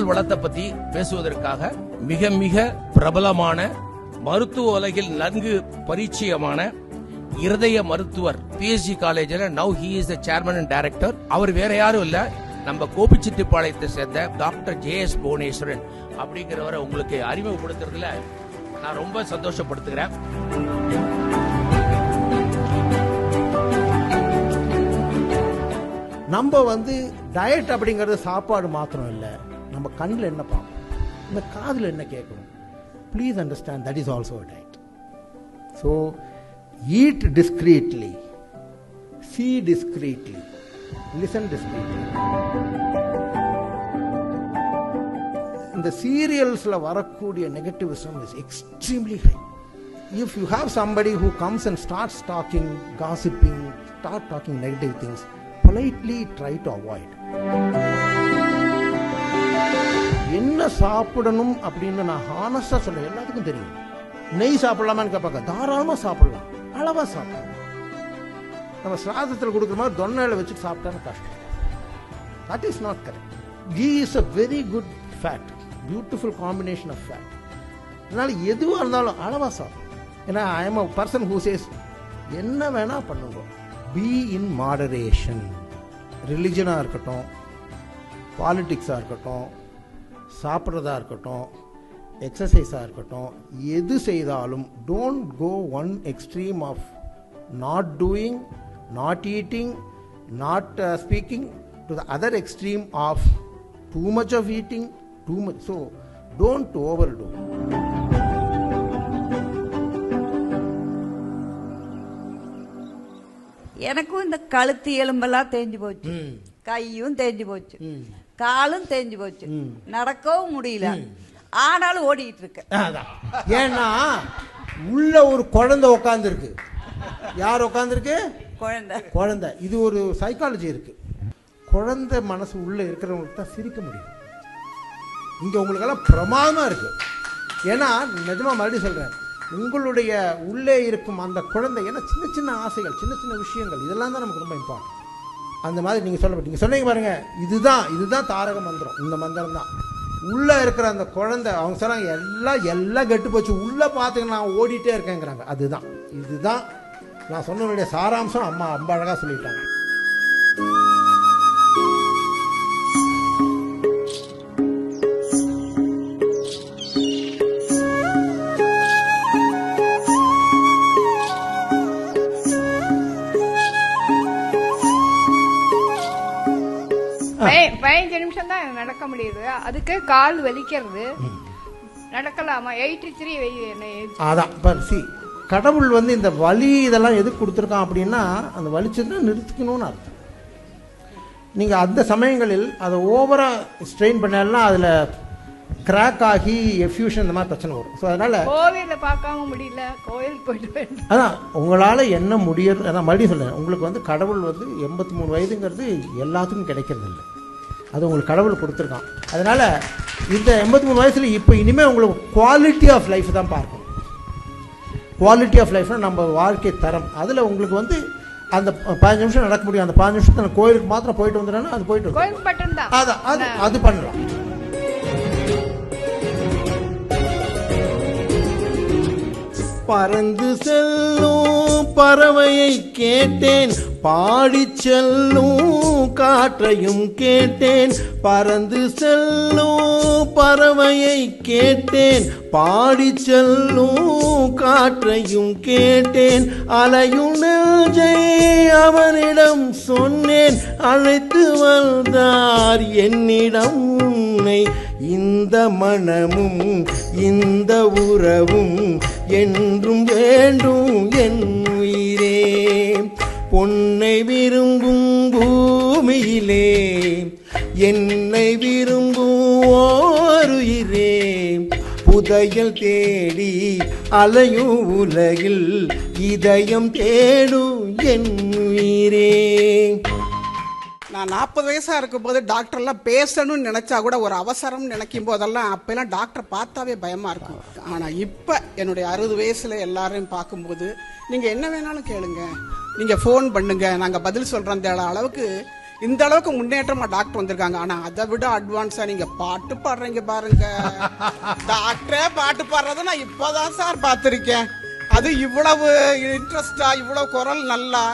உடல் வளத்தை பத்தி பேசுவதற்காக மிக மிக பிரபலமான மருத்துவ உலகில் நன்கு பரிச்சயமான இருதய மருத்துவர் PhD காலேஜில் now he is the chairman and director. அவர் வேற யாரும் இல்ல, நம்ம கோபிச்செட்டிப்பாளையத்தை சேர்ந்த டாக்டர் JS புவனேஸ்வரன் அப்படிங்கிறவரை உங்களுக்கு அறிமுகப்படுத்துறதுல நான் ரொம்ப சந்தோஷப்படுத்துகிறேன். நம்ம டயட் அப்படிங்கிறது சாப்பாடு மாத்திரம் இல்லை, நம்ம கண்ணில் என்ன பார்ப்போம், இந்த காதில் என்ன கேட்கணும். Please understand that is also a diet. So eat discreetly, see discreetly, listen discreetly. இந்த சீரியல்ஸ்ல வரக்கூடிய negativism is extremely high. If you have somebody who comes and starts talking, gossiping, start talking negative things, politely try to avoid. என்ன சாப்பிடணும் அப்படின்னு நான் ஹானஸ்டா சொல்றேன், எல்லாத்துக்கும் தெரியும். நெய் சாப்பிடலாமான்னு கேட்பாங்க, தாராளமா சாப்பிடலாம், அளவா சாப்பிடலாம். நம்ம சாதத்தில் கொடுக்குற மாதிரி தொன்னையில வச்சு சாப்பிட்டாலும் கஷ்டம். That is not correct. Ghee is a very good fat, beautiful combination of fat. அதனால எதுவாக இருந்தாலும் அளவா சாப்பிடும். ஏன்னா I am a person who says என்ன வேணா பண்ணுங்க, பி இன் மாடரேஷன். ரிலிஜனாக இருக்கட்டும், பாலிட்டிக்ஸாக இருக்கட்டும், சாப்பிட்றதா இருக்கட்டும், எக்ஸசைஸாக இருக்கட்டும், எது செய்தாலும் don't go one extreme of not doing, not eating, not speaking, to the other extreme of too much of eating, too much. So don't overdo. எனக்கும் இந்த கழுத்து எலும்பெல்லாம் தேஞ்சு போச்சு, கையும் தேஞ்சு போச்சு, காலும் தேஞ்சு போச்சு, நடக்கவும் முடியல. ஆனாலும் ஓடிட்டு இருக்கேன். ஏன்னா உள்ள ஒரு குழந்தை உட்கார்ந்து இருக்கு. யார் உட்காந்துருக்கு? குழந்தை. இது ஒரு சைக்காலஜி இருக்கு. குழந்தை மனசு உள்ள இருக்கிறவங்களுக்கு தான் சிரிக்க முடியும். இங்க உங்களுக்கெல்லாம் பிரமாதமா இருக்கு. ஏன்னா நிஜமா மறுபடியும் சொல்றேன், உங்களுடைய உள்ளே இருக்கும் அந்த குழந்தை, ஏன்னா சின்ன சின்ன ஆசைகள், சின்ன சின்ன விஷயங்கள், இதெல்லாம் தான் நமக்கு ரொம்ப இம்பார்ட்டன்ட். அந்த மாதிரி நீங்க சொன்னீங்க பாருங்க, இதுதான் தாரக மந்திரம். இந்த மந்திரம் தான் உள்ள இருக்கிற அந்த குழந்தை. அவங்க சொல்றாங்க எல்லாம் கெட்டு போச்சு, உள்ள பாத்துக்க நான் ஓடிட்டே இருக்கேங்கிறாங்க. இதுதான் நான் சொன்னதுடைய சாராம்சம். அம்மா ரொம்ப அழகா சொல்லிட்டாங்க. பதினஞ்சு நிமிஷம் தான் நடக்க முடியுது, அதுக்கு கால் வலிக்கிறது. நடக்கலாமா? 83 அதான் கடவுள் இந்த வலி இதெல்லாம் எதுக்கு கொடுத்துருக்கான் அப்படின்னா, அந்த வலிச்சதுன்னா நிறுத்திக்கணும்னு அர்த்தம். நீங்க அந்த சமயங்களில் அதை ஓவரா ஸ்ட்ரெயின் பண்ணலாம், அதுல கிராக் ஆகி எஃப்யூஷன் இந்த மாதிரி பிரச்சனை வரும். ஸோ அதனால கோவில பார்க்காம முடியல, கோயில் போயிட்டு அதான் உங்களால என்ன முடியும். அதான் மறுபடியும் சொல்றேன், உங்களுக்கு கடவுள் 83 வயதுங்கிறது எல்லாத்துக்கும் கிடைக்கிறது இல்லை. அது உங்களுக்கு கடவுள் கொடுத்துருக்கான். அதனால இந்த 83 வயசுல இப்போ இனிமே உங்களுக்கு குவாலிட்டி ஆஃப் லைஃப் தான் பார்க்கணும். குவாலிட்டி ஆஃப் லைஃப்னா நம்ம வாழ்க்கை தரம். அதில் உங்களுக்கு அந்த 15 நிமிஷம் நடக்க முடியும். அந்த 15 நிமிஷத்தை கோயிலுக்கு மாத்திரம் போயிட்டு வந்துடுறேன்னா அது போயிட்டு அது பண்ணலாம். பறந்து செல்லும் பறவையை கேட்டேன், பாடி செல்லும் காற்றையும் கேட்டேன். பறந்து செல்லும் பறவையை கேட்டேன், பாடி செல்லும் காற்றையும் கேட்டேன். அலையும் நெஞ்சை அவனிடம் சொன்னேன், அழைத்து வந்தார் என்னிடம் உன்னை. இந்த மனமும் இந்த உறவும் என்றும் வேண்டும் என் உயிரே. பொன்னை விரும்பும் பூமியிலே என்னை விரும்பும் ஓருயிரே. புதையல் தேடி அலையும் உலகில் இதயம் தேடும் என் உயிரே. நான் 40 வயசாக இருக்கும்போது டாக்டர்லாம் பேசணும்னு நினச்சா கூட ஒரு அவசரம் நினைக்கும் போதெல்லாம் அப்போல்லாம் டாக்டர் பார்த்தாவே பயமாக இருக்கும். ஆனால் இப்போ என்னுடைய 60 வயசில் எல்லாரையும் பார்க்கும்போது நீங்கள் என்ன வேணாலும் கேளுங்க, நீங்கள் ஃபோன் பண்ணுங்க, நாங்கள் பதில் சொல்கிறோம் அளவுக்கு இந்த அளவுக்கு முன்னேற்றமா டாக்டர் வந்திருக்காங்க. ஆனா அதை விட அட்வான்ஸா நீங்க பாட்டு பாடுறீங்க பாருங்க. டாக்டரே பாட்டு பாடுறத நான் இப்பதான் சார் பார்த்திருக்கேன். அது இவ்வளவு இன்ட்ரெஸ்டா, இவ்வளவு குரல் நல்லா,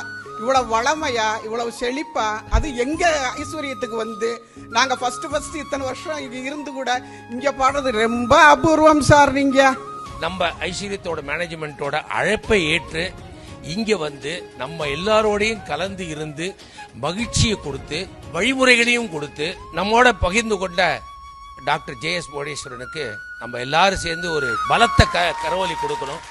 இவ்வளவு வளமையா, இவ்வளவு செழிப்பா, அது எங்க ஐஸ்வர்யத்துக்கு வந்து நாங்க ஃபர்ஸ்ட் இத்தனை வருஷம் இங்க இருந்து கூட இங்க பாடுறது ரொம்ப அபூர்வம் சார். நீங்க நம்ம ஐஸ்வர்யத்தோட மேனேஜ்மெண்டோட அழைப்பை ஏற்று இங்க வந்து நம்ம எல்லாரோடையும் கலந்து இருந்து மகிழ்ச்சியை கொடுத்து வழிமுறைகளையும் கொடுத்து நம்மோட பகிர்ந்து கொண்ட டாக்டர் ஜே.எஸ். போடேஸ்வரனுக்கு நம்ம எல்லாரும் சேர்ந்து ஒரு பலத்த கரவொலி கொடுக்கணும்.